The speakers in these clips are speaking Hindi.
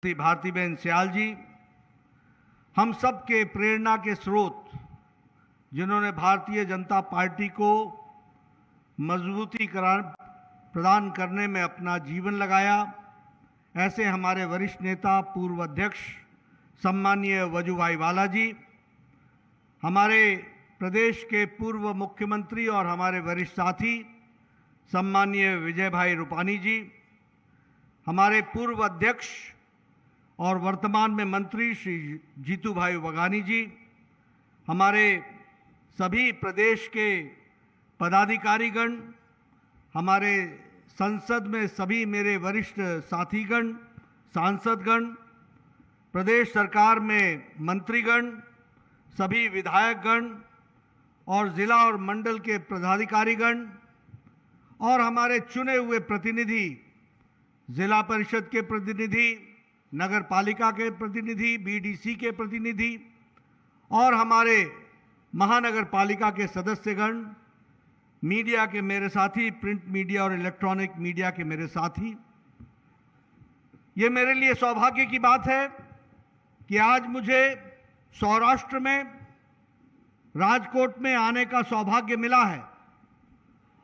श्री भारतीबेन स्याल जी, हम सब के प्रेरणा के स्रोत, जिन्होंने भारतीय जनता पार्टी को मजबूती प्रदान करने में अपना जीवन लगाया, ऐसे हमारे वरिष्ठ नेता पूर्व अध्यक्ष सम्माननीय वजुभाई वाला जी, हमारे प्रदेश के पूर्व मुख्यमंत्री और हमारे वरिष्ठ साथी सम्माननीय विजय भाई रूपानी जी, हमारे पूर्व अध्यक्ष और वर्तमान में मंत्री श्री जीतू भाई वघानी जी, हमारे सभी प्रदेश के पदाधिकारीगण, हमारे संसद में सभी मेरे वरिष्ठ साथीगण, सांसदगण, प्रदेश सरकार में मंत्रीगण, सभी विधायकगण और जिला और मंडल के पदाधिकारीगण और हमारे चुने हुए प्रतिनिधि, जिला परिषद के प्रतिनिधि, नगर पालिका के प्रतिनिधि, बीडीसी के प्रतिनिधि और हमारे महानगर पालिका के सदस्यगण, मीडिया के मेरे साथी, प्रिंट मीडिया और इलेक्ट्रॉनिक मीडिया के मेरे साथी, ये मेरे लिए सौभाग्य की बात है कि आज मुझे सौराष्ट्र में राजकोट में आने का सौभाग्य मिला है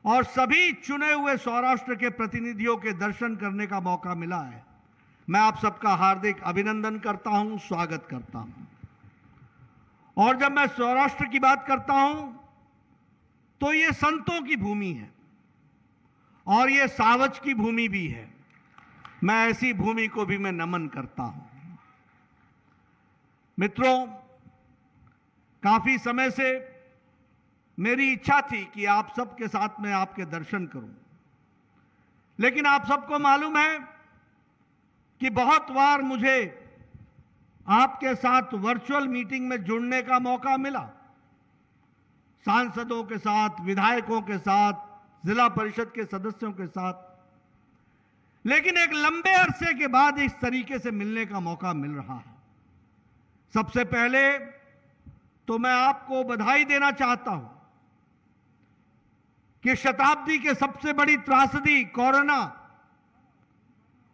और सभी चुने हुए सौराष्ट्र के प्रतिनिधियों के दर्शन करने का मौका मिला है। मैं आप सबका हार्दिक अभिनंदन करता हूं, स्वागत करता हूं। और जब मैं सौराष्ट्र की बात करता हूं तो ये संतों की भूमि है और ये सावज की भूमि भी है। मैं ऐसी भूमि को भी मैं नमन करता हूं। मित्रों, काफी समय से मेरी इच्छा थी कि आप सबके साथ में आपके दर्शन करूं, लेकिन आप सबको मालूम है कि बहुत बार मुझे आपके साथ वर्चुअल मीटिंग में जुड़ने का मौका मिला, सांसदों के साथ, विधायकों के साथ, जिला परिषद के सदस्यों के साथ, लेकिन एक लंबे अरसे के बाद इस तरीके से मिलने का मौका मिल रहा है। सबसे पहले तो मैं आपको बधाई देना चाहता हूं कि शताब्दी के सबसे बड़ी त्रासदी कोरोना,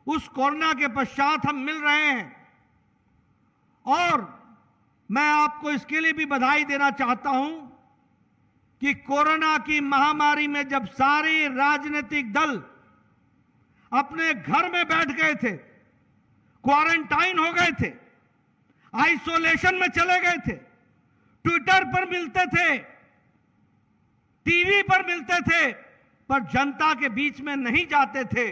उस कोरोना के पश्चात हम मिल रहे हैं और मैं आपको इसके लिए भी बधाई देना चाहता हूं कि कोरोना की महामारी में जब सारे राजनीतिक दल अपने घर में बैठ गए थे, क्वारंटाइन हो गए थे, आइसोलेशन में चले गए थे, ट्विटर पर मिलते थे, टीवी पर मिलते थे, पर जनता के बीच में नहीं जाते थे,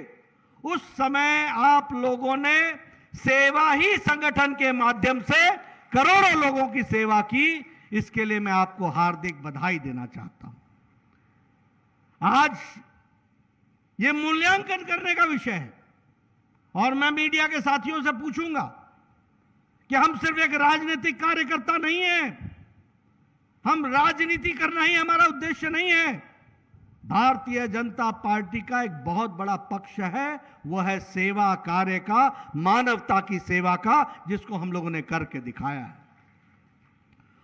उस समय आप लोगों ने सेवा ही संगठन के माध्यम से करोड़ों लोगों की सेवा की। इसके लिए मैं आपको हार्दिक बधाई देना चाहता हूं। आज ये मूल्यांकन करने का विषय है और मैं मीडिया के साथियों से पूछूंगा कि हम सिर्फ एक राजनीतिक कार्यकर्ता नहीं है, हम राजनीति करना ही हमारा उद्देश्य नहीं है। भारतीय जनता पार्टी का एक बहुत बड़ा पक्ष है, वह है सेवा कार्य का, मानवता की सेवा का, जिसको हम लोगों ने करके दिखाया है।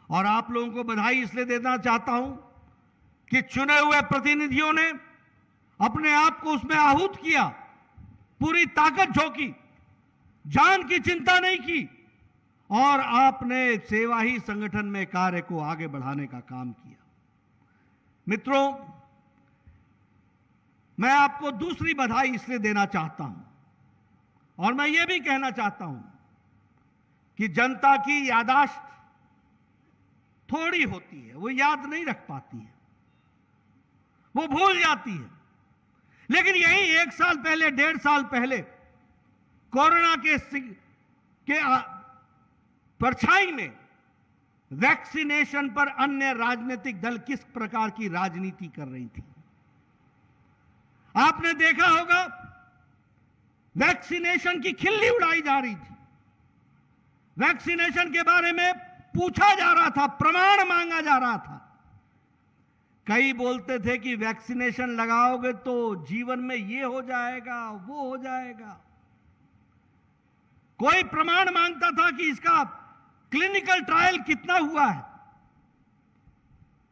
और आप लोगों को बधाई इसलिए देना चाहता हूं कि चुने हुए प्रतिनिधियों ने अपने आप को उसमें आहूत किया, पूरी ताकत झोंकी, जान की चिंता नहीं की और आपने सेवा ही संगठन में कार्य को आगे बढ़ाने का काम किया। मित्रों, मैं आपको दूसरी बधाई इसलिए देना चाहता हूं और मैं यह भी कहना चाहता हूं कि जनता की याददाश्त थोड़ी होती है, वो याद नहीं रख पाती है, वो भूल जाती है। लेकिन यही 1 साल पहले, 1.5 साल पहले कोरोना के परछाई में वैक्सीनेशन पर अन्य राजनीतिक दल किस प्रकार की राजनीति कर रही थी। आपने देखा होगा, वैक्सीनेशन की खिल्ली उड़ाई जा रही थी, वैक्सीनेशन के बारे में पूछा जा रहा था, प्रमाण मांगा जा रहा था। कई बोलते थे कि वैक्सीनेशन लगाओगे तो जीवन में ये हो जाएगा, वो हो जाएगा। कोई प्रमाण मांगता था कि इसका क्लिनिकल ट्रायल कितना हुआ है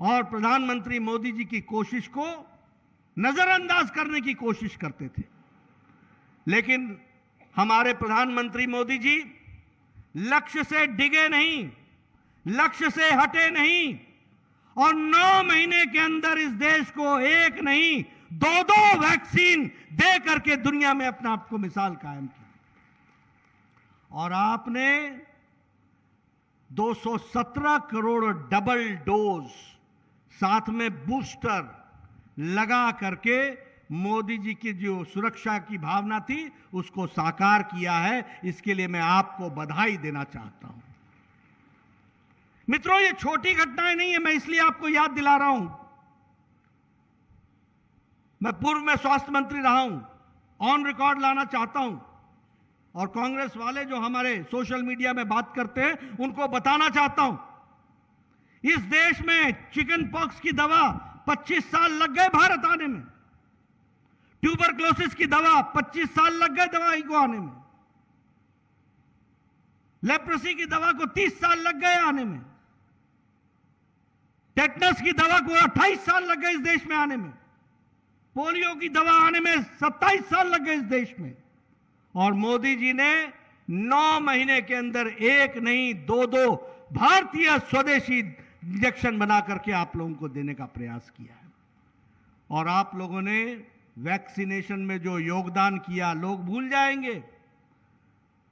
और प्रधानमंत्री मोदी जी की कोशिश को नजरअंदाज करने की कोशिश करते थे। लेकिन हमारे प्रधानमंत्री मोदी जी लक्ष्य से डिगे नहीं, लक्ष्य से हटे नहीं और 9 महीने के अंदर इस देश को एक नहीं 2-2 वैक्सीन दे करके दुनिया में अपना आपको मिसाल कायम की। और आपने 217 करोड़ डबल डोज साथ में बूस्टर लगा करके मोदी जी की जो सुरक्षा की भावना थी उसको साकार किया है। इसके लिए मैं आपको बधाई देना चाहता हूं। मित्रों, ये छोटी घटनाएं नहीं है, मैं इसलिए आपको याद दिला रहा हूं। मैं पूर्व में स्वास्थ्य मंत्री रहा हूं, ऑन रिकॉर्ड लाना चाहता हूं और कांग्रेस वाले जो हमारे सोशल मीडिया में बात करते हैं उनको बताना चाहता हूं, इस देश में चिकन पॉक्स की दवा 25 साल लग गए भारत आने में, ट्यूबरक्लोसिस की दवा 25 साल लग गए दवाई को आने में, लेप्रोसी की दवा को 30 साल लग गए आने में, टेटनस की दवा को 28 साल लग गए इस देश में आने में, पोलियो की दवा आने में 27 साल लग गए इस देश में। और मोदी जी ने 9 महीने के अंदर एक नहीं 2-2 भारतीय स्वदेशी इंजेक्शन बना करके आप लोगों को देने का प्रयास किया है। और आप लोगों ने वैक्सीनेशन में जो योगदान किया लोग भूल जाएंगे,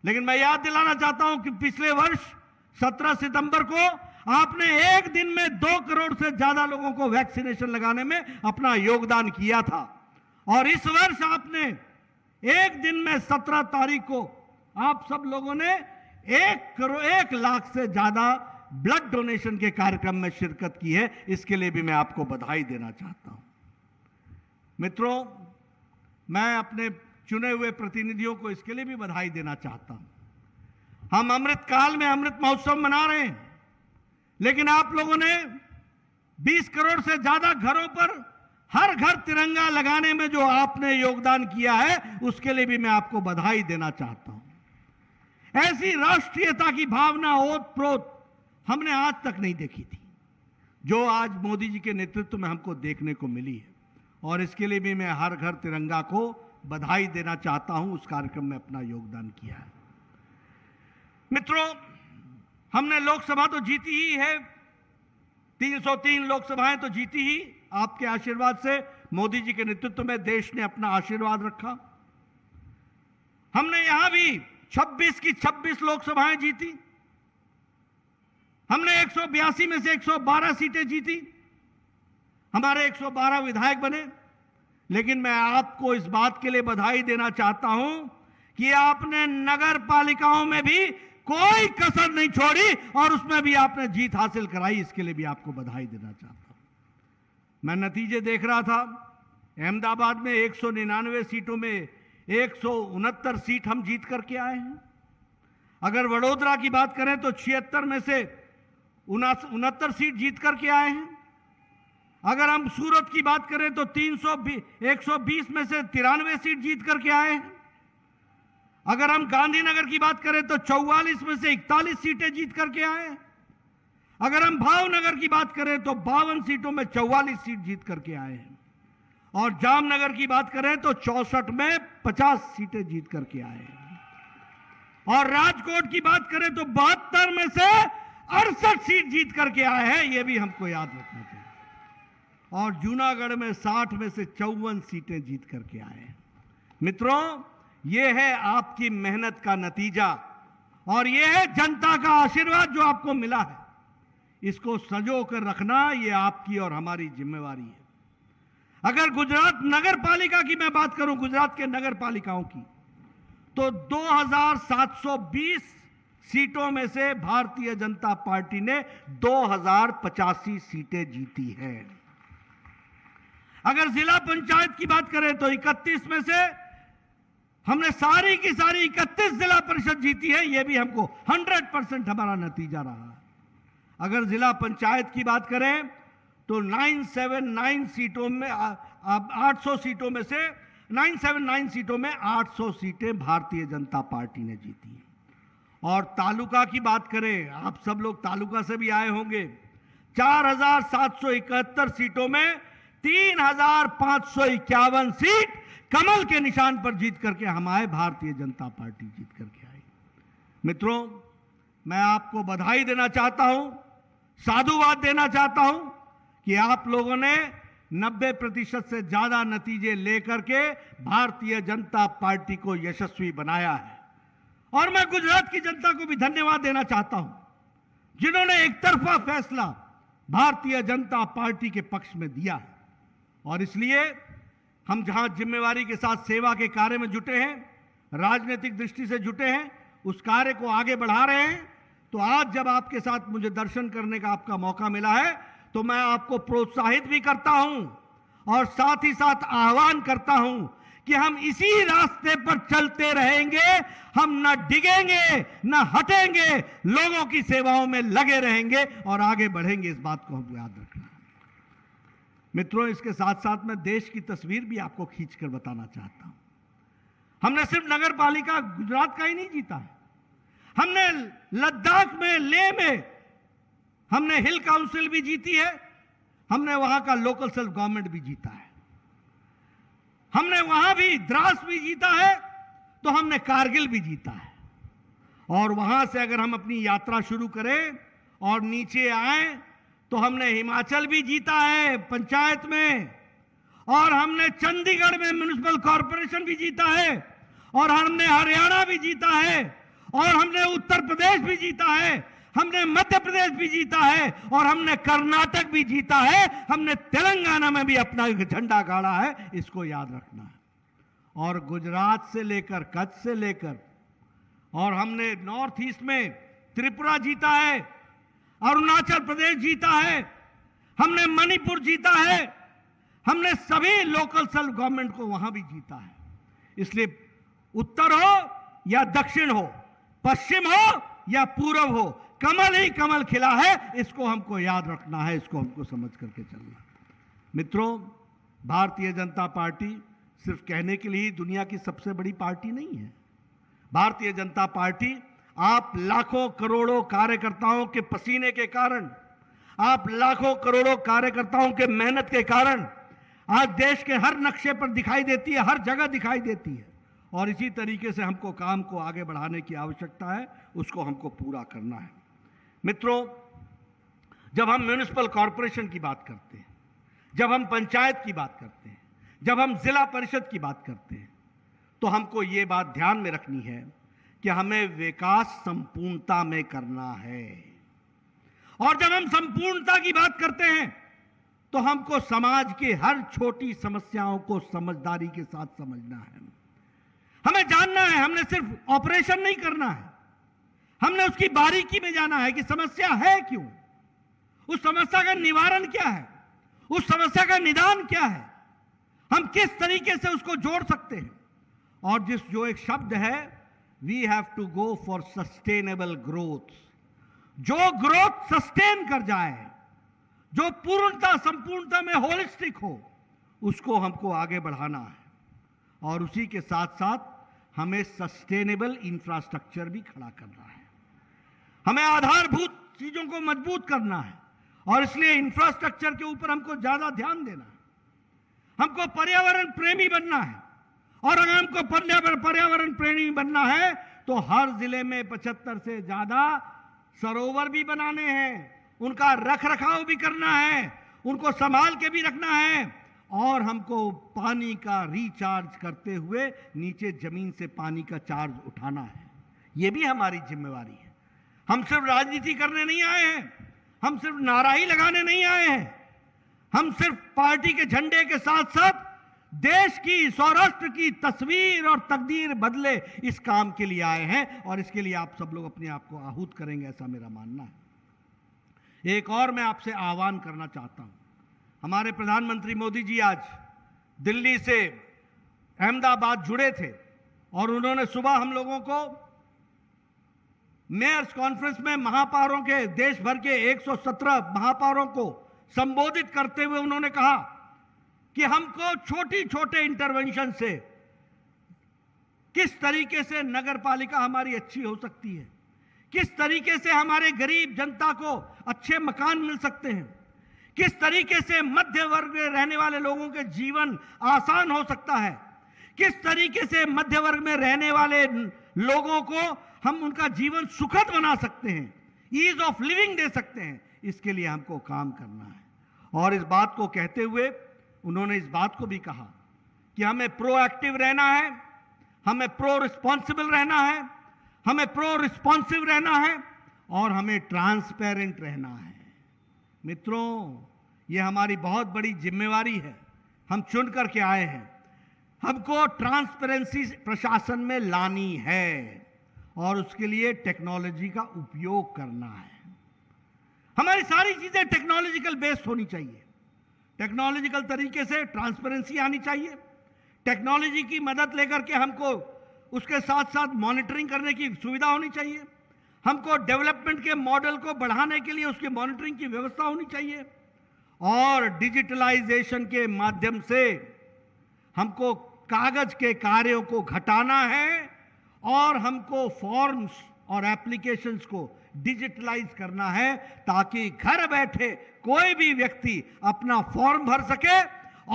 लेकिन मैं याद दिलाना चाहता हूं कि पिछले वर्ष 17 सितंबर को आपने एक दिन में 2 करोड़ से ज्यादा लोगों को वैक्सीनेशन लगाने में अपना योगदान किया था। और इस वर्ष आपने एक दिन में 17 तारीख को आप सब लोगों ने 1 लाख से ज्यादा ब्लड डोनेशन के कार्यक्रम में शिरकत की है। इसके लिए भी मैं आपको बधाई देना चाहता हूं। मित्रों, मैं अपने चुने हुए प्रतिनिधियों को इसके लिए भी बधाई देना चाहता हूं। हम अमृत काल में अमृत महोत्सव मना रहे हैं, लेकिन आप लोगों ने 20 करोड़ से ज्यादा घरों पर हर घर तिरंगा लगाने में जो आपने योगदान किया है उसके लिए भी मैं आपको बधाई देना चाहता हूं। ऐसी राष्ट्रीयता की भावना ओत-प्रोत हमने आज तक नहीं देखी थी, जो आज मोदी जी के नेतृत्व में हमको देखने को मिली है। और इसके लिए भी मैं हर घर तिरंगा को बधाई देना चाहता हूं, उस कार्यक्रम में अपना योगदान किया है। मित्रों, हमने लोकसभा तो जीती ही है, 303 लोकसभाएं तो जीती ही। आपके आशीर्वाद से मोदी जी के नेतृत्व में देश ने अपना आशीर्वाद रखा। हमने यहां भी 26 की 26 लोकसभाएं जीती। हमने 182 में से 112 सीटें जीती, हमारे 112 विधायक बने। लेकिन मैं आपको इस बात के लिए बधाई देना चाहता हूं कि आपने नगर पालिकाओं में भी कोई कसर नहीं छोड़ी और उसमें भी आपने जीत हासिल कराई। इसके लिए भी आपको बधाई देना चाहता हूं। मैं नतीजे देख रहा था, अहमदाबाद में 199 सीटों में 169 सीट हम जीत करके आए हैं। अगर वडोदरा की बात करें तो 76 में से 69 सीट जीत करके आए हैं। अगर हम सूरत की बात करें तो 120 में से 93 सीट जीत करके आए हैं। अगर हम गांधीनगर की बात करें तो 44 में से 41 सीटें जीत करके आए हैं। अगर हम भावनगर की बात करें तो 52 सीटों में 44 सीट जीत करके आए हैं। और जामनगर की बात करें तो 64 में 50 सीटें जीत करके आए हैं। और राजकोट की बात करें तो 72 में से 68 सीट जीत करके आए हैं। यह भी हमको याद रखना चाहिए। और जूनागढ़ में 60 में से 54 सीटें जीत करके आए हैं। मित्रों, यह है आपकी मेहनत का नतीजा और यह है जनता का आशीर्वाद जो आपको मिला है। इसको संजो कर रखना यह आपकी और हमारी जिम्मेवारी है। अगर गुजरात नगर पालिका की मैं बात करूं, गुजरात के नगर पालिकाओं की, तो 2720 सीटों में से भारतीय जनता पार्टी ने 2085 सीटें जीती हैं। अगर जिला पंचायत की बात करें तो 31 में से हमने सारी की सारी 31 जिला परिषद जीती है। यह भी हमको 100% हमारा नतीजा रहा है। अगर जिला पंचायत की बात करें तो 979 सीटों में 800 सीटों में से 979 सीटों में 800 सीटें भारतीय जनता पार्टी ने जीती हैं। और तालुका की बात करें, आप सब लोग तालुका से भी आए होंगे, 4771 सीटों में 3551 सीट कमल के निशान पर जीत करके हम आए, भारतीय जनता पार्टी जीत करके आई। मित्रों, मैं आपको बधाई देना चाहता हूं, साधुवाद देना चाहता हूं कि आप लोगों ने 90% से ज्यादा नतीजे लेकर के भारतीय जनता पार्टी को यशस्वी बनाया है। और मैं गुजरात की जनता को भी धन्यवाद देना चाहता हूं, जिन्होंने एक तरफा फैसला भारतीय जनता पार्टी के पक्ष में दिया है। और इसलिए हम जहां जिम्मेवारी के साथ सेवा के कार्य में जुटे हैं, राजनीतिक दृष्टि से जुटे हैं, उस कार्य को आगे बढ़ा रहे हैं। तो आज जब आपके साथ मुझे दर्शन करने का आपका मौका मिला है, तो मैं आपको प्रोत्साहित भी करता हूं और साथ ही साथ आह्वान करता हूं कि हम इसी रास्ते पर चलते रहेंगे, हम न डिगेंगे न हटेंगे, लोगों की सेवाओं में लगे रहेंगे और आगे बढ़ेंगे। इस बात को हमको याद रखना है। मित्रों, इसके साथ साथ मैं देश की तस्वीर भी आपको खींचकर बताना चाहता हूं। हमने सिर्फ नगर पालिका गुजरात का ही नहीं जीता है, हमने लद्दाख में, लेह में हमने हिल काउंसिल भी जीती है, हमने वहां का लोकल सेल्फ गवर्नमेंट भी जीता है, हमने वहां भी द्रास भी जीता है, तो हमने कारगिल भी जीता है। और वहां से अगर हम अपनी यात्रा शुरू करें और नीचे आए तो हमने हिमाचल भी जीता है पंचायत में, और हमने चंडीगढ़ में म्युनिसिपल कॉरपोरेशन भी जीता है, और हमने हरियाणा भी जीता है, और हमने उत्तर प्रदेश भी जीता है, हमने मध्य प्रदेश भी जीता है, और हमने कर्नाटक भी जीता है, हमने तेलंगाना में भी अपना झंडा गाड़ा है। इसको याद रखना है। और गुजरात से लेकर कच्छ से लेकर, और हमने नॉर्थ ईस्ट में त्रिपुरा जीता है, अरुणाचल प्रदेश जीता है, हमने मणिपुर जीता है, हमने सभी लोकल सेल्फ गवर्नमेंट को वहां भी जीता है। इसलिए उत्तर हो या दक्षिण हो, पश्चिम हो या पूर्व हो, कमल ही कमल खिला है। इसको हमको याद रखना है, इसको हमको समझ करके चलना है। मित्रों, भारतीय जनता पार्टी सिर्फ कहने के लिए दुनिया की सबसे बड़ी पार्टी नहीं है। भारतीय जनता पार्टी आप लाखों करोड़ों कार्यकर्ताओं के पसीने के कारण, आप लाखों करोड़ों कार्यकर्ताओं के मेहनत के कारण आज देश के हर नक्शे पर दिखाई देती है, हर जगह दिखाई देती है। और इसी तरीके से हमको काम को आगे बढ़ाने की आवश्यकता है, उसको हमको पूरा करना है। मित्रों, जब हम म्युनिसिपल कॉरपोरेशन की बात करते हैं, जब हम पंचायत की बात करते हैं, जब हम जिला परिषद की बात करते हैं, तो हमको ये बात ध्यान में रखनी है कि हमें विकास संपूर्णता में करना है। और जब हम संपूर्णता की बात करते हैं, तो हमको समाज की हर छोटी समस्याओं को समझदारी के साथ समझना है। हमें जानना है, हमने सिर्फ ऑपरेशन नहीं करना है, हमने उसकी बारीकी में जाना है कि समस्या है क्यों, उस समस्या का निवारण क्या है, उस समस्या का निदान क्या है, हम किस तरीके से उसको जोड़ सकते हैं। और जो एक शब्द है, we have to go for sustainable growth. जो ग्रोथ सस्टेन कर जाए, जो पूर्णता संपूर्णता में होलिस्टिक हो, उसको हमको आगे बढ़ाना है। और उसी के साथ साथ हमें सस्टेनेबल इंफ्रास्ट्रक्चर भी खड़ा करना है, हमें आधारभूत चीजों को मजबूत करना है। और इसलिए इंफ्रास्ट्रक्चर के ऊपर हमको ज्यादा ध्यान देना है, हमको पर्यावरण प्रेमी बनना है। और अगर हमको पर्यावरण प्रेमी बनना है, तो हर जिले में 75 से ज्यादा सरोवर भी बनाने हैं, उनका रख रखाव भी करना है, उनको संभाल के भी रखना है। और हमको पानी का रिचार्ज करते हुए नीचे जमीन से पानी का चार्ज उठाना है। यह भी हमारी जिम्मेवारी है। हम सिर्फ राजनीति करने नहीं आए हैं, हम सिर्फ नाराही लगाने नहीं आए हैं, हम सिर्फ पार्टी के झंडे के साथ साथ देश की, सौराष्ट्र की तस्वीर और तकदीर बदले, इस काम के लिए आए हैं। और इसके लिए आप सब लोग अपने आप को आहूत करेंगे, ऐसा मेरा मानना है। एक और मैं आपसे आह्वान करना चाहता हूं। हमारे प्रधानमंत्री मोदी जी आज दिल्ली से अहमदाबाद जुड़े थे, और उन्होंने सुबह हम लोगों को मेयर्स कॉन्फ्रेंस में महापौरों के, देश भर के 117 महापौरों को संबोधित करते हुए उन्होंने कहा कि हमको छोटी छोटे इंटरवेंशन से किस तरीके से नगर पालिका हमारी अच्छी हो सकती है, किस तरीके से हमारे गरीब जनता को अच्छे मकान मिल सकते हैं, किस तरीके से मध्य वर्ग में रहने वाले लोगों के जीवन आसान हो सकता है, किस तरीके से मध्य वर्ग में रहने वाले लोगों को हम उनका जीवन सुखद बना सकते हैं, ईज ऑफ लिविंग दे सकते हैं, इसके लिए हमको काम करना है। और इस बात को कहते हुए उन्होंने इस बात को भी कहा कि हमें प्रोएक्टिव रहना है, हमें प्रो रिस्पॉन्सिबल रहना है, हमें प्रो रिस्पॉन्सिव रहना है और हमें ट्रांसपेरेंट रहना है। मित्रों, ये हमारी बहुत बड़ी जिम्मेवारी है, हम चुन करके आए हैं। हमको ट्रांसपेरेंसी प्रशासन में लानी है और उसके लिए टेक्नोलॉजी का उपयोग करना है। हमारी सारी चीजें टेक्नोलॉजिकल बेस्ड होनी चाहिए, टेक्नोलॉजिकल तरीके से ट्रांसपेरेंसी आनी चाहिए। टेक्नोलॉजी की मदद लेकर के हमको उसके साथ साथ मॉनिटरिंग करने की सुविधा होनी चाहिए। हमको डेवलपमेंट के मॉडल को बढ़ाने के लिए उसके मॉनिटरिंग की व्यवस्था होनी चाहिए और डिजिटलाइजेशन के माध्यम से हमको कागज के कार्यों को घटाना है और हमको फॉर्म्स और एप्लीकेशंस को डिजिटलाइज करना है ताकि घर बैठे कोई भी व्यक्ति अपना फॉर्म भर सके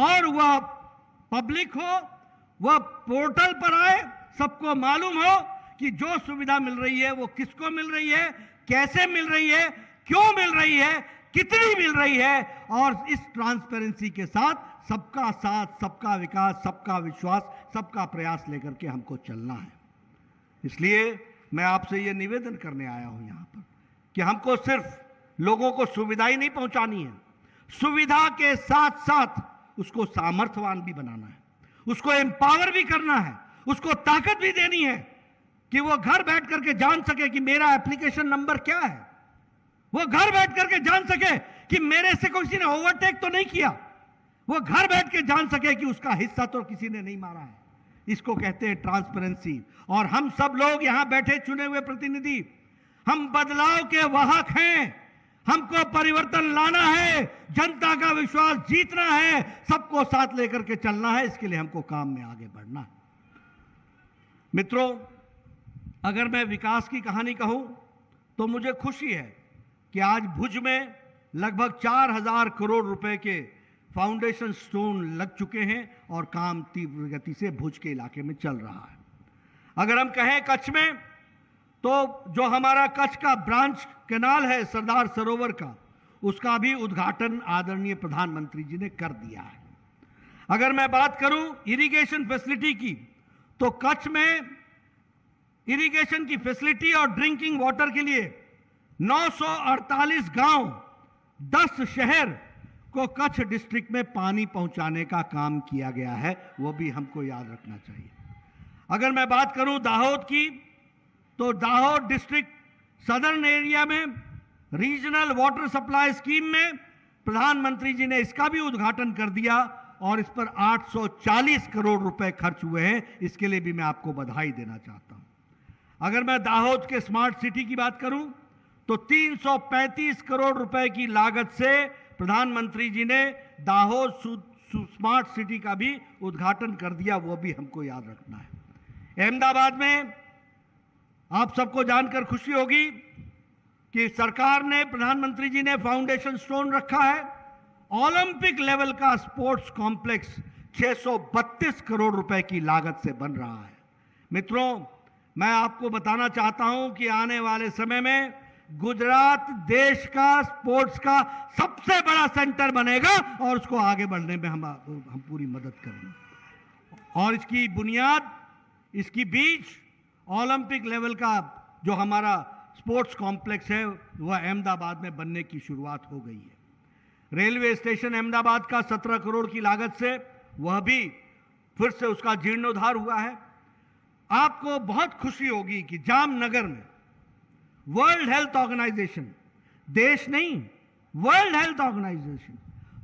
और वह पब्लिक हो, वह पोर्टल पर आए, सबको मालूम हो कि जो सुविधा मिल रही है वो किसको मिल रही है, कैसे मिल रही है, क्यों मिल रही है, कितनी मिल रही है। और इस ट्रांसपेरेंसी के साथ सबका विकास, सबका विश्वास, सबका प्रयास लेकर के हमको चलना है। इसलिए मैं आपसे ये निवेदन करने आया हूं यहां पर कि हमको सिर्फ लोगों को सुविधा ही नहीं पहुंचानी है, सुविधा के साथ साथ उसको सामर्थ्यवान भी बनाना है, उसको एम्पावर भी करना है, उसको ताकत भी देनी है कि वो घर बैठ करके जान सके कि मेरा एप्लीकेशन नंबर क्या है, वो घर बैठ करके जान सके कि मेरे से किसी ने ओवरटेक तो नहीं किया, वो घर बैठ के जान सके कि उसका हिस्सा तो किसी ने नहीं मारा है। इसको कहते हैं ट्रांसपेरेंसी। और हम सब लोग यहां बैठे चुने हुए प्रतिनिधि, हम बदलाव के वाहक हैं, हमको परिवर्तन लाना है, जनता का विश्वास जीतना है, सबको साथ लेकर के चलना है। इसके लिए हमको काम में आगे बढ़ना है। मित्रों, अगर मैं विकास की कहानी कहूं तो मुझे खुशी है कि आज भुज में लगभग 4000 करोड़ रुपए के फाउंडेशन स्टोन लग चुके हैं और काम तीव्र गति से भुज के इलाके में चल रहा है। अगर हम कहें कच्छ में, तो जो हमारा कच्छ का ब्रांच कैनाल है सरदार सरोवर का, उसका भी उद्घाटन आदरणीय प्रधानमंत्री जी ने कर दिया है। अगर मैं बात करूं इरिगेशन फैसिलिटी की, तो कच्छ में इरिगेशन की फैसिलिटी और ड्रिंकिंग वाटर के लिए 948 गांव, 10 शहर को कच्छ डिस्ट्रिक्ट में पानी पहुंचाने का काम किया गया है, वो भी हमको याद रखना चाहिए। अगर मैं बात करूं दाहोद की, तो दाहोद डिस्ट्रिक्ट सदर्न एरिया में रीजनल वाटर सप्लाई स्कीम में प्रधानमंत्री जी ने इसका भी उद्घाटन कर दिया और इस पर 840 करोड़ रुपए खर्च हुए हैं। इसके लिए भी मैं आपको बधाई देना चाहता हूं। अगर मैं दाहोद के स्मार्ट सिटी की बात करूं, तो 335 करोड़ रुपए की लागत से प्रधानमंत्री जी ने दाहोद स्मार्ट सिटी का भी उद्घाटन कर दिया, वो भी हमको याद रखना है। अहमदाबाद में आप सबको जानकर खुशी होगी कि सरकार ने, प्रधानमंत्री जी ने फाउंडेशन स्टोन रखा है। ओलंपिक लेवल का स्पोर्ट्स कॉम्प्लेक्स 632 करोड़ रुपए की लागत से बन रहा है। मित्रों, मैं आपको बताना चाहता हूं कि आने वाले समय में गुजरात देश का स्पोर्ट्स का सबसे बड़ा सेंटर बनेगा और उसको आगे बढ़ने में हम पूरी मदद करेंगे। और इसकी बुनियाद, इसकी बीज ओलंपिक लेवल का जो हमारा स्पोर्ट्स कॉम्प्लेक्स है वह अहमदाबाद में बनने की शुरुआत हो गई है। रेलवे स्टेशन अहमदाबाद का 17 करोड़ की लागत से वह भी फिर से उसका जीर्णोद्धार हुआ है। आपको बहुत खुशी होगी कि जामनगर में वर्ल्ड हेल्थ ऑर्गेनाइजेशन, देश नहीं, वर्ल्ड हेल्थ ऑर्गेनाइजेशन,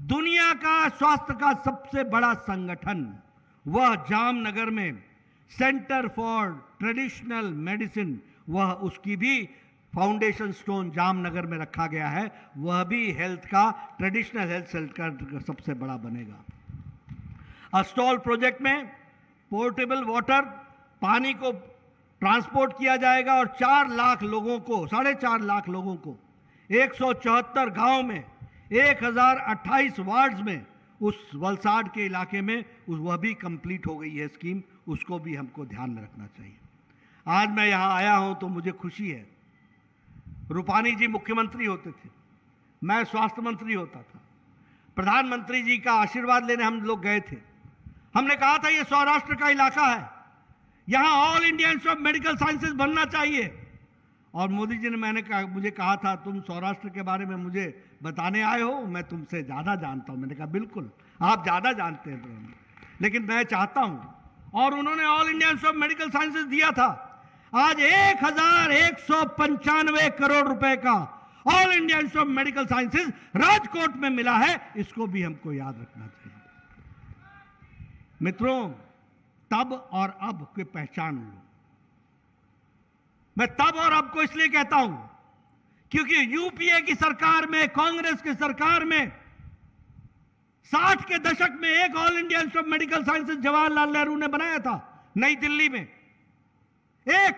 दुनिया का स्वास्थ्य का सबसे बड़ा संगठन, वह जामनगर में सेंटर फॉर ट्रेडिशनल मेडिसिन, वह उसकी भी फाउंडेशन स्टोन जामनगर में रखा गया है। वह भी हेल्थ का, ट्रेडिशनल हेल्थ सेंटर का सबसे बड़ा बनेगा। अस्टॉल प्रोजेक्ट में पोर्टेबल वाटर, पानी को ट्रांसपोर्ट किया जाएगा और 4 लाख लोगों को, 4.5 लाख लोगों को 174 गांव में 1028 वार्ड्स में उस वलसाड के इलाके में वह भी कंप्लीट हो गई है स्कीम, उसको भी हमको ध्यान में रखना चाहिए। आज मैं यहाँ आया हूँ तो मुझे खुशी है। रूपानी जी मुख्यमंत्री होते थे, मैं स्वास्थ्य मंत्री होता था। प्रधानमंत्री जी का आशीर्वाद लेने हम लोग गए थे। हमने कहा था ये सौराष्ट्र का इलाका है, यहाँ all India institute of medical sciences बनना चाहिए। और मोदी जी ने मुझे कहा था तुम सौराष्ट्र के बारे में मुझे बताने आए हो, मैं तुमसे ज़्यादा जानता हूँ। मैंने कहा बिल्कुल आप ज़्यादा जानते हैं, लेकिन मैं चाहता हूँ। और उन्होंने all India institute of medical sciences दिया था। आज 1195 करोड़ रुपए का all India institute of medical sciences Rajkot में मिला है, इसको भी हमको याद रखना चाहिए। मित्रों, तब और अब की पहचान लो। मैं तब और अब को इसलिए कहता हूं क्योंकि यूपीए की सरकार में, कांग्रेस की सरकार में 60 के दशक में एक all India institute of medical sciences Jawaharlal Nehru ने बनाया था नई दिल्ली में, एक।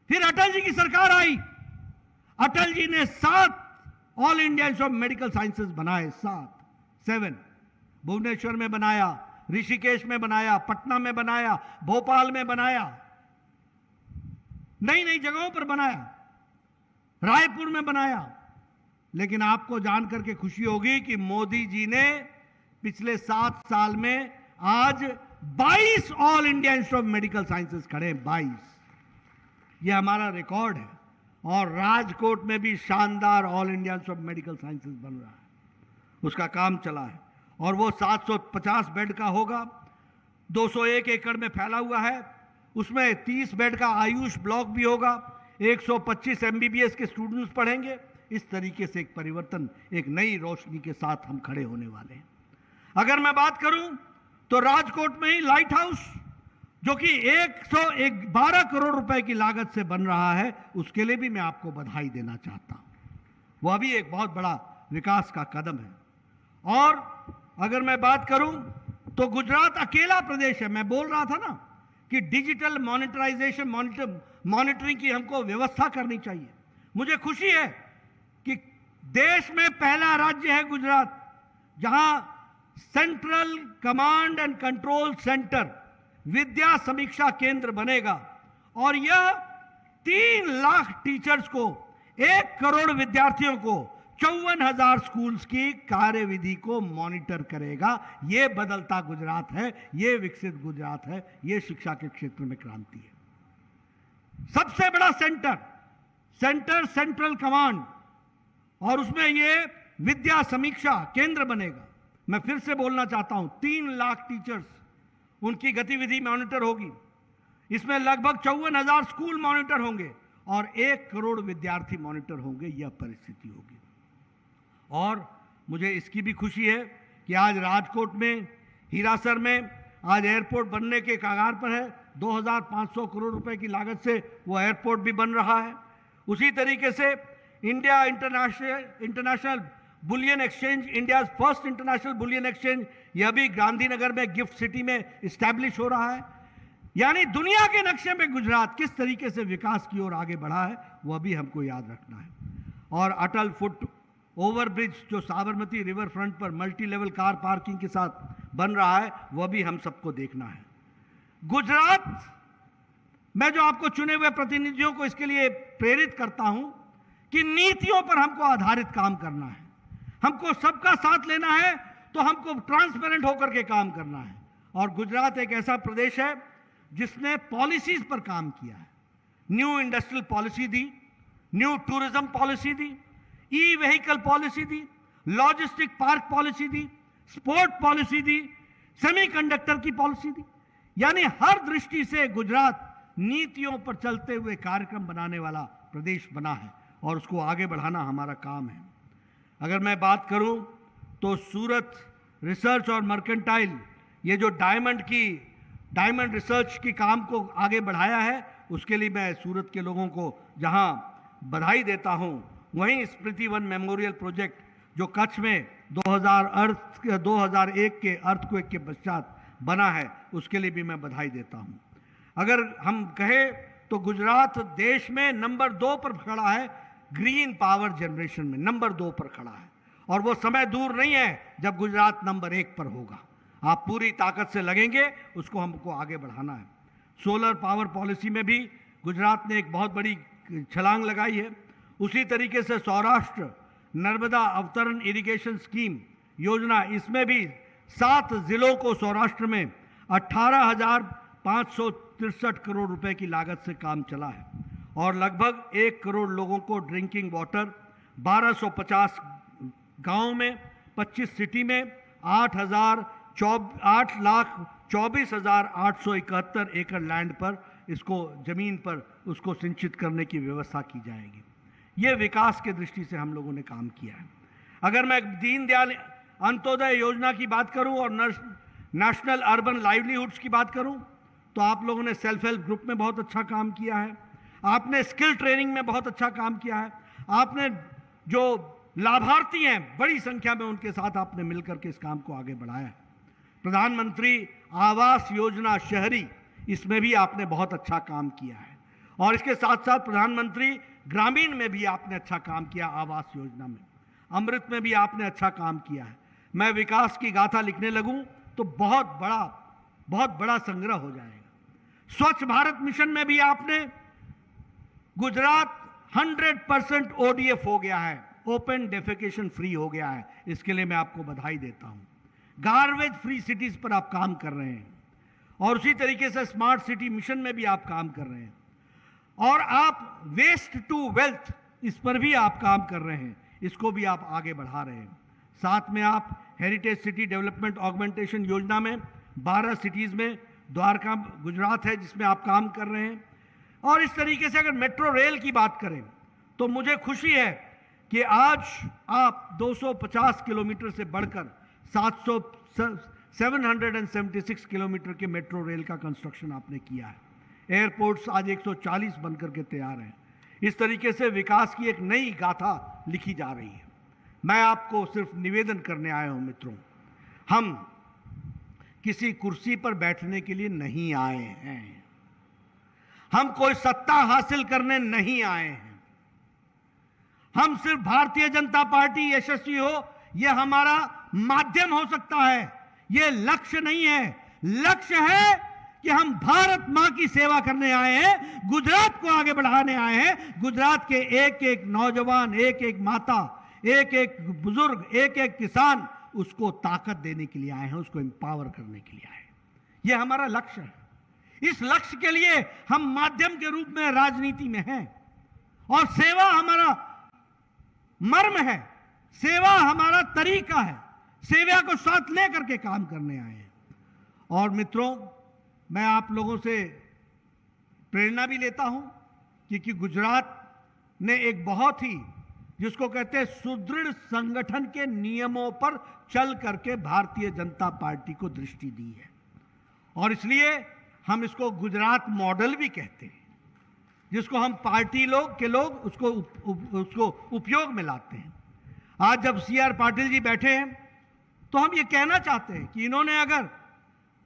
फिर अटल जी की सरकार आई, अटल जी ने 7 all India institute of medical sciences बनाए, 7 भुवनेश्वर में बनाया, ऋषिकेश में बनाया, पटना में बनाया, भोपाल में बनाया, नई नई जगहों पर बनाया, रायपुर में बनाया। लेकिन आपको जानकर के खुशी होगी कि मोदी जी ने पिछले 7 साल में आज 22 all India institute of medical sciences खड़े हैं, 22। यह हमारा रिकॉर्ड है। और राजकोट में भी शानदार all India institute of medical sciences बन रहा है, उसका काम चला है। और वो 750 बेड का होगा, 201 एकड़ में फैला हुआ है। उसमें 30 बेड का आयुष ब्लॉक भी होगा, 125 एमबीबीएस के स्टूडेंट्स पढ़ेंगे। इस तरीके से एक परिवर्तन, एक नई रोशनी के साथ हम खड़े होने वाले हैं। अगर मैं बात करूं तो राजकोट में ही लाइट हाउस, जो कि 112 करोड़ रुपए की लागत से बन रहा है, उसके लिए भी मैं आपको बधाई देना चाहता हूं। वह भी एक बहुत बड़ा विकास का कदम है। और अगर मैं बात करूं तो गुजरात अकेला प्रदेश है, मैं बोल रहा था ना कि डिजिटल मॉनिटराइजेशन, मॉनिटरिंग की हमको व्यवस्था करनी चाहिए। मुझे खुशी है कि देश में पहला राज्य है गुजरात जहां central command and control centre, Vidya Samiksha Kendra बनेगा। और यह 3 लाख टीचर्स को, 1 करोड़ विद्यार्थियों को, 54,000 स्कूल्स की कार्यविधि को मॉनिटर करेगा। यह बदलता गुजरात है, यह विकसित गुजरात है, यह शिक्षा के क्षेत्र में क्रांति है। सबसे बड़ा सेंटर सेंट्रल कमांड, और उसमें यह विद्या समीक्षा केंद्र बनेगा। मैं फिर से बोलना चाहता हूं, 3 लाख टीचर्स, उनकी गतिविधि मॉनिटर होगी। इसमें लगभग 54,000 स्कूल मॉनिटर होंगे और 1 करोड़ विद्यार्थी मॉनिटर होंगे। यह परिस्थिति होगी। और मुझे इसकी भी खुशी है कि आज राजकोट में, हीरासर में आज एयरपोर्ट बनने के कगार पर है। 2,500 करोड़ रुपए की लागत से वो एयरपोर्ट भी बन रहा है। उसी तरीके से India international bullion exchange, India first international bullion exchange, यह भी गांधीनगर में गिफ्ट सिटी में इस्टेब्लिश हो रहा है। यानी दुनिया के नक्शे में गुजरात किस तरीके से विकास की ओर आगे बढ़ा है, वह भी हमको याद रखना है। और अटल फुट ओवरब्रिज जो साबरमती रिवर फ्रंट पर मल्टी लेवल कार पार्किंग के साथ बन रहा है, वह भी हम सबको देखना है। गुजरात मैं जो आपको चुने हुए प्रतिनिधियों को इसके लिए प्रेरित करता हूं कि नीतियों पर हमको आधारित काम करना है। हमको सबका साथ लेना है, तो हमको ट्रांसपेरेंट होकर के काम करना है। और गुजरात एक ऐसा प्रदेश है जिसने पॉलिसीज पर काम किया है। न्यू इंडस्ट्रियल पॉलिसी दी, न्यू टूरिज्म पॉलिसी दी, ई व्हीकल पॉलिसी दी, लॉजिस्टिक पार्क पॉलिसी दी, स्पोर्ट पॉलिसी दी, सेमीकंडक्टर की पॉलिसी दी। यानी हर दृष्टि से गुजरात नीतियों पर चलते हुए कार्यक्रम बनाने वाला प्रदेश बना है, और उसको आगे बढ़ाना हमारा काम है। अगर मैं बात करूं तो सूरत रिसर्च और मर्केंटाइल, ये जो डायमंड रिसर्च की काम को आगे बढ़ाया है, उसके लिए मैं सूरत के लोगों को जहां बधाई देता हूं, वहीं स्मृति वन मेमोरियल प्रोजेक्ट जो कच्छ में 2001 के अर्थक्वेक के पश्चात बना है, उसके लिए भी मैं बधाई देता हूं। अगर हम कहें तो गुजरात देश में नंबर 2 पर खड़ा है, ग्रीन पावर जनरेशन में नंबर 2 पर खड़ा है। और वो समय दूर नहीं है जब गुजरात नंबर 1 पर होगा। आप पूरी ताकत से लगेंगे, उसको हमको आगे बढ़ाना है। सोलर पावर पॉलिसी में भी गुजरात ने एक बहुत बड़ी छलांग लगाई है। उसी तरीके से सौराष्ट्र नर्मदा अवतरण इरिगेशन स्कीम योजना, इसमें भी 7 जिलों को सौराष्ट्र में 18,563 करोड़ रुपए की लागत से काम चला है और लगभग 1 करोड़ लोगों को ड्रिंकिंग वाटर, 1250 गांव में, 25 सिटी में 8,24,871 एकड़ लैंड पर, इसको जमीन पर उसको सिंचित करने की व्यवस्था की जाएगी। ये विकास के दृष्टि से हम लोगों ने काम किया है। अगर मैं दीनदयाल अंत्योदय योजना की बात करूं और नेशनल अर्बन लाइवलीहुड्स की बात करूं, तो आप लोगों ने सेल्फ हेल्प ग्रुप में बहुत अच्छा काम किया है, आपने स्किल ट्रेनिंग में बहुत अच्छा काम किया है, आपने जो लाभार्थी हैं बड़ी संख्या में उनके साथ आपने मिलकर के इस काम को आगे बढ़ाया है। प्रधानमंत्री आवास योजना शहरी, इसमें भी आपने बहुत अच्छा काम किया है और इसके साथ साथ प्रधानमंत्री ग्रामीण में भी आपने अच्छा काम किया, आवास योजना में, अमृत में भी आपने अच्छा काम किया है। मैं विकास की गाथा लिखने लगूं तो बहुत बड़ा संग्रह हो जाएगा। स्वच्छ भारत मिशन में भी आपने गुजरात 100% ODF हो गया है, ओपन डेफेकेशन फ्री हो गया है, इसके लिए मैं आपको बधाई देता हूं। गार्बेज फ्री सिटीज पर आप काम कर रहे हैं और उसी तरीके से स्मार्ट सिटी मिशन में भी आप काम कर रहे हैं और आप वेस्ट टू वेल्थ, इस पर भी आप काम कर रहे हैं, इसको भी आप आगे बढ़ा रहे हैं। साथ में आप हेरिटेज सिटी डेवलपमेंट ऑगमेंटेशन योजना में 12 सिटीज में, द्वारका गुजरात है जिसमें आप काम कर रहे हैं। और इस तरीके से अगर मेट्रो रेल की बात करें तो मुझे खुशी है कि आज आप 250 किलोमीटर से बढ़कर 776 किलोमीटर के मेट्रो रेल का कंस्ट्रक्शन आपने किया है। एयरपोर्ट्स आज 140 बनकर के तैयार हैं। इस तरीके से विकास की एक नई गाथा लिखी जा रही है। मैं आपको सिर्फ निवेदन करने आया हूं मित्रों, हम किसी कुर्सी पर बैठने के लिए नहीं आए हैं, हम कोई सत्ता हासिल करने नहीं आए हैं। हम सिर्फ भारतीय जनता पार्टी यशस्वी हो, यह हमारा माध्यम हो सकता है, यह लक्ष्य नहीं है। लक्ष्य है कि हम भारत मां की सेवा करने आए हैं, गुजरात को आगे बढ़ाने आए हैं। गुजरात के एक एक नौजवान, एक एक माता, एक एक बुजुर्ग, एक एक किसान, उसको ताकत देने के लिए आए हैं, उसको एम्पावर करने के लिए आए हैं। यह हमारा लक्ष्य है। इस लक्ष्य के लिए हम माध्यम के रूप में राजनीति में हैं और सेवा हमारा मर्म है, सेवा हमारा तरीका है, सेवा को साथ लेकर के काम करने आए हैं। और मित्रों, मैं आप लोगों से प्रेरणा भी लेता हूं क्योंकि गुजरात ने एक बहुत ही, जिसको कहते हैं सुदृढ़ संगठन के नियमों पर चल करके भारतीय जनता पार्टी को दृष्टि दी है और इसलिए हम इसको गुजरात मॉडल भी कहते हैं, जिसको हम पार्टी लोग उसको उपयोग में लाते हैं। आज जब CR पाटिल जी बैठे हैं तो हम ये कहना चाहते हैं कि इन्होंने अगर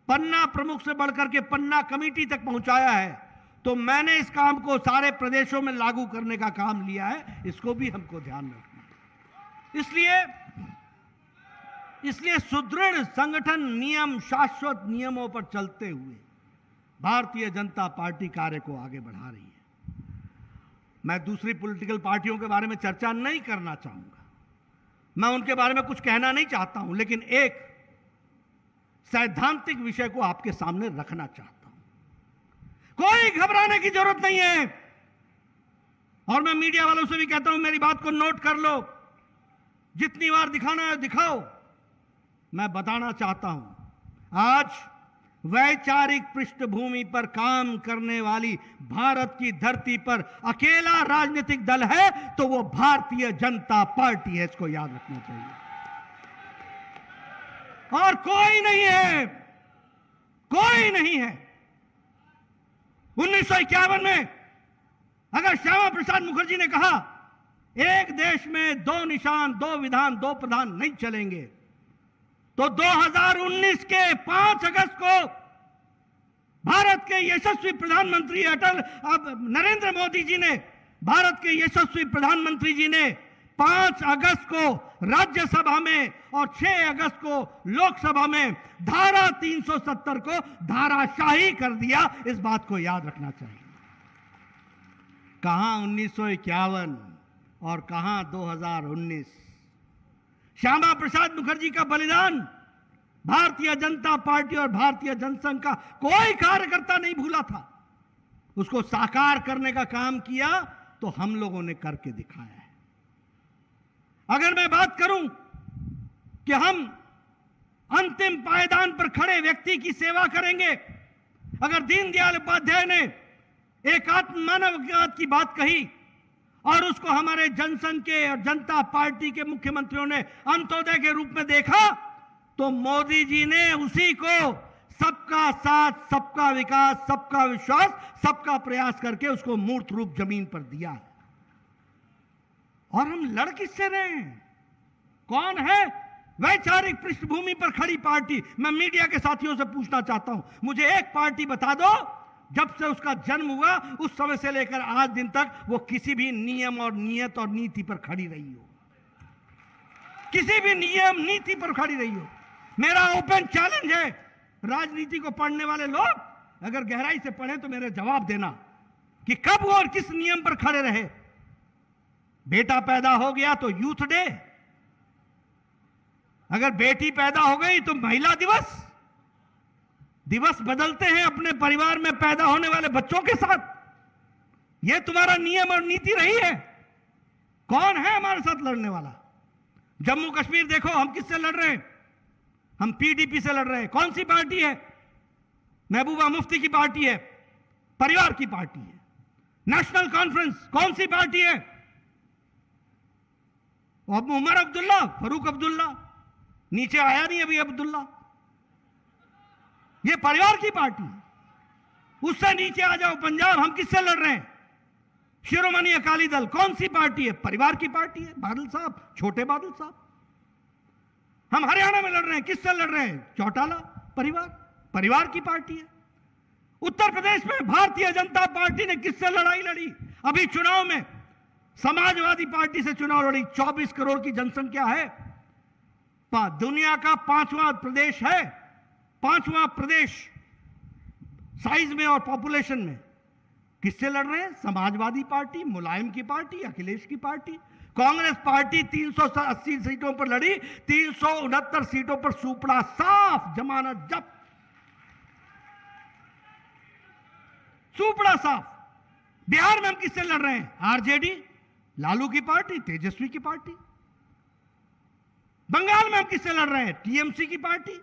पन्ना प्रमुख से बढ़कर के पन्ना कमेटी तक पहुंचाया है तो मैंने इस काम को सारे प्रदेशों में लागू करने का काम लिया है, इसको भी हमको ध्यान रखना है। इसलिए सुदृढ़ संगठन, नियम, शाश्वत नियमों पर चलते हुए भारतीय जनता पार्टी कार्य को आगे बढ़ा रही है। मैं दूसरी पॉलिटिकल पार्टियों के बारे में चर्चा नहीं करना चाहूंगा, मैं उनके बारे में कुछ कहना नहीं चाहता हूं, लेकिन एक सैद्धांतिक विषय को आपके सामने रखना चाहता हूं। कोई घबराने की जरूरत नहीं है और मैं मीडिया वालों से भी कहता हूं, मेरी बात को नोट कर लो, जितनी बार दिखाना है दिखाओ। मैं बताना चाहता हूं, आज वैचारिक पृष्ठभूमि पर काम करने वाली भारत की धरती पर अकेला राजनीतिक दल है तो वो भारतीय जनता पार्टी है, इसको याद रखना चाहिए। और कोई नहीं है, कोई नहीं है। 1951 में अगर श्यामा प्रसाद मुखर्जी ने कहा एक देश में 2 निशान, 2 विधान, 2 प्रधान नहीं चलेंगे, तो 2019 के 5 अगस्त को भारत के यशस्वी प्रधानमंत्री नरेंद्र मोदी जी ने, भारत के यशस्वी प्रधानमंत्री जी ने 5 अगस्त को राज्यसभा में और 6 अगस्त को लोकसभा में धारा 370 को धाराशाही कर दिया। इस बात को याद रखना चाहिए। कहां 1951 और कहां 2019। श्यामा प्रसाद मुखर्जी का बलिदान भारतीय जनता पार्टी और भारतीय जनसंघ का कोई कार्यकर्ता नहीं भूला था। उसको साकार करने का काम किया तो हम लोगों ने करके दिखाया है। अगर मैं बात करूं कि हम अंतिम पायदान पर खड़े व्यक्ति की सेवा करेंगे, अगर दीनदयाल उपाध्याय ने एकात्म मानववाद की बात कही और उसको हमारे जनसंघ के और जनता पार्टी के मुख्यमंत्रियों ने अंत्योदय के रूप में देखा, तो मोदी जी ने उसी को सबका साथ, सबका विकास, सबका विश्वास, सबका प्रयास करके उसको मूर्त रूप जमीन पर दिया है। और हम लड़ किससे रहे हैं? कौन है वैचारिक पृष्ठभूमि पर खड़ी पार्टी? मैं मीडिया के साथियों से पूछना चाहता हूं, मुझे एक पार्टी बता दो जब से उसका जन्म हुआ उस समय से लेकर आज दिन तक वो किसी भी नियम और नियत और नीति पर खड़ी रही हो, किसी भी नियम नीति पर खड़ी रही हो। मेरा ओपन चैलेंज है, राजनीति को पढ़ने वाले लोग अगर गहराई से पढ़े तो मेरे जवाब देना कि कब और किस नियम पर खड़े रहे। बेटा पैदा हो गया तो यूथ डे, अगर बेटी पैदा हो गई तो महिला दिवस। दिवस बदलते हैं अपने परिवार में पैदा होने वाले बच्चों के साथ। यह तुम्हारा नियम और नीति रही है। कौन है हमारे साथ लड़ने वाला? जम्मू कश्मीर देखो, हम किससे लड़ रहे हैं? हम पीडीपी से लड़ रहे हैं। कौन सी पार्टी है? महबूबा मुफ्ती की पार्टी है, परिवार की पार्टी है। नेशनल कॉन्फ्रेंस कौन सी पार्टी है? उमर अब्दुल्ला, फारूक अब्दुल्ला, नीचे आया नहीं अभी अब्दुल्ला, ये परिवार की पार्टी है। उससे नीचे आ जाओ पंजाब, हम किससे लड़ रहे हैं? शिरोमणि अकाली दल कौन सी पार्टी है? परिवार की पार्टी है, बादल साहब, छोटे बादल साहब। हम हरियाणा में लड़ रहे हैं, किससे लड़ रहे हैं? चौटाला, परिवार की पार्टी है। उत्तर प्रदेश में भारतीय जनता पार्टी ने किससे लड़ाई लड़ी? अभी चुनाव में समाजवादी पार्टी से चुनाव लड़ी। 24 करोड़ की जनसंख्या है, दुनिया का 5वां प्रदेश है, 5वां प्रदेश साइज में और पॉपुलेशन में। किससे लड़ रहे हैं? समाजवादी पार्टी, मुलायम की पार्टी, अखिलेश की पार्टी। कांग्रेस पार्टी 380 सीटों पर लड़ी, 369 सीटों पर सुपड़ा साफ, जमानत जब्त, सुपड़ा साफ। बिहार में हम किससे लड़ रहे हैं? आरजेडी, लालू की पार्टी, तेजस्वी की पार्टी। बंगाल में हम किससे लड़ रहे हैं? टीएमसी की पार्टी,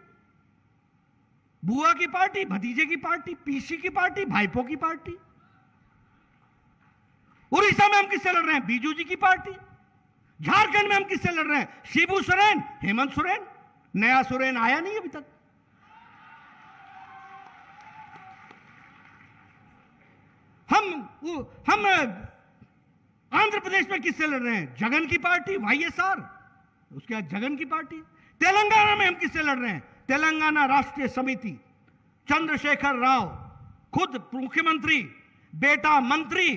बुआ की पार्टी, भतीजे की पार्टी, पीसी की पार्टी, भाईपो की पार्टी। उड़ीसा में हम किससे लड़ रहे हैं? बीजू जी की पार्टी। झारखंड में हम किससे लड़ रहे हैं? शिबू सोरेन, हेमंत सोरेन। नया सोरेन आया नहीं अभी तक। हम आंध्र प्रदेश में किससे लड़ रहे हैं? जगन की पार्टी, वाईएसआर, उसके बाद जगन की पार्टी। तेलंगाना में हम किससे लड़ रहे हैं? तेलंगाना राष्ट्रीय समिति, चंद्रशेखर राव खुद मुख्यमंत्री, बेटा मंत्री,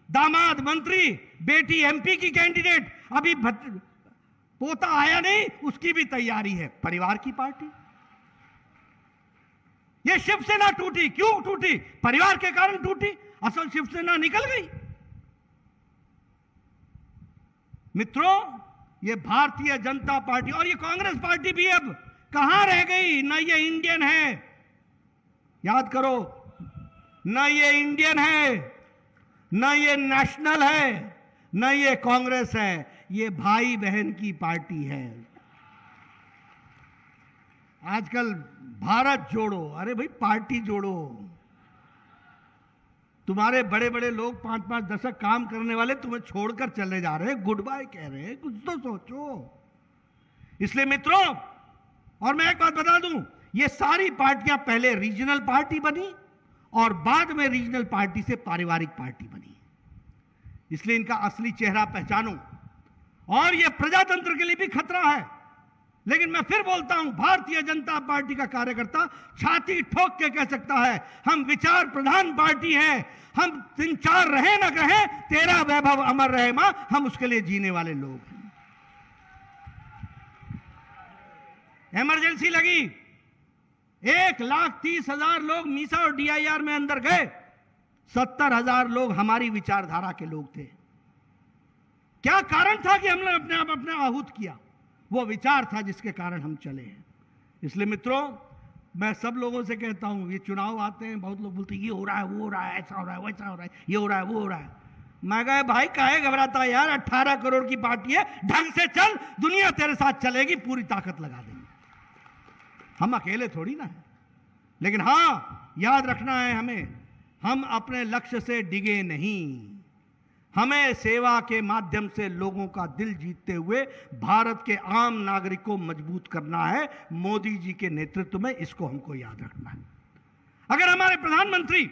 दामाद मंत्री, बेटी एमपी की कैंडिडेट, अभी पोता आया नहीं, उसकी भी तैयारी है। परिवार की पार्टी। यह शिवसेना टूटी, क्यों टूटी? परिवार के कारण टूटी। असल शिवसेना निकल गई। मित्रों, यह भारतीय जनता पार्टी और यह कांग्रेस पार्टी भी अब कहां रह गई? न ये इंडियन है, याद करो, न ये इंडियन है, न ये नेशनल है, न ये कांग्रेस है, ये भाई बहन की पार्टी है। आजकल भारत जोड़ो, अरे भाई पार्टी जोड़ो। तुम्हारे बड़े बड़े लोग 5-5 दशक काम करने वाले तुम्हें छोड़कर चले जा रहे हैं, गुड बाय कह रहे हैं, कुछ तो सोचो। इसलिए मित्रों, और मैं एक बात बता दूं, ये सारी पार्टियां पहले रीजनल पार्टी बनी और बाद में रीजनल पार्टी से पारिवारिक पार्टी बनी। इसलिए इनका असली चेहरा पहचानो। और यह प्रजातंत्र के लिए भी खतरा है। लेकिन मैं फिर बोलता हूं, भारतीय जनता पार्टी का कार्यकर्ता छाती ठोक के कह सकता है, हम विचार प्रधान पार्टी हैं, हम 3-4 रहे न रहे, तेरा वैभव अमर रहे मां, हम उसके लिए जीने वाले लोग हैं। इमरजेंसी लगी, 1,30,000 लोग मीसा और DIR में अंदर गए, 70,000 लोग हमारी विचारधारा के लोग थे। क्या कारण था कि हमने अपने आप अपने आहूत किया? वो विचार था जिसके कारण हम चले हैं। इसलिए मित्रों, मैं सब लोगों से कहता हूं, ये चुनाव आते हैं, बहुत लोग बोलते हैं ये हो रहा है, वो हो रहा है, ऐसा हो रहा है, वैसा हो रहा है, ये हो रहा है, वो हो रहा है। मैं कहा भाई काहे घबराता है यार, 18 करोड़ की पार्टी है, ढंग से चल, दुनिया तेरे साथ चलेगी, पूरी ताकत लगा देंगे। हम अकेले थोड़ी ना है। लेकिन हां, याद रखना है हमें, हम अपने लक्ष्य से डिगे नहीं। हमें सेवा के माध्यम से लोगों का दिल जीतते हुए भारत के आम नागरिक को मजबूत करना है, मोदी जी के नेतृत्व में। इसको हमको याद रखना है। अगर हमारे प्रधानमंत्री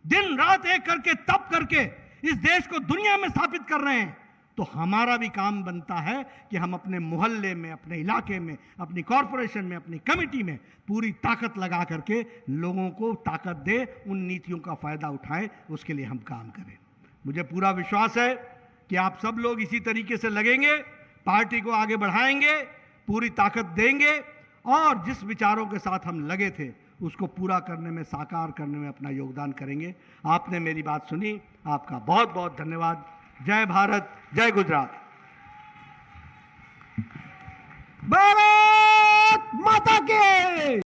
दिन रात एक करके तप करके इस देश को दुनिया में स्थापित कर रहे हैं, तो हमारा भी काम बनता है कि हम अपने मोहल्ले में, अपने इलाके में, अपनी कॉरपोरेशन में, अपनी कमेटी में पूरी ताकत लगा करके लोगों को ताकत दे, उन नीतियों का फायदा उठाएं, उसके लिए हम काम करें। मुझे पूरा विश्वास है कि आप सब लोग इसी तरीके से लगेंगे, पार्टी को आगे बढ़ाएंगे, पूरी ताकत देंगे और जिस विचारों के साथ हम लगे थे उसको पूरा करने में, साकार करने में अपना योगदान करेंगे। आपने मेरी बात सुनी, आपका बहुत बहुत धन्यवाद। जय भारत, जय गुजरात। भारत माता के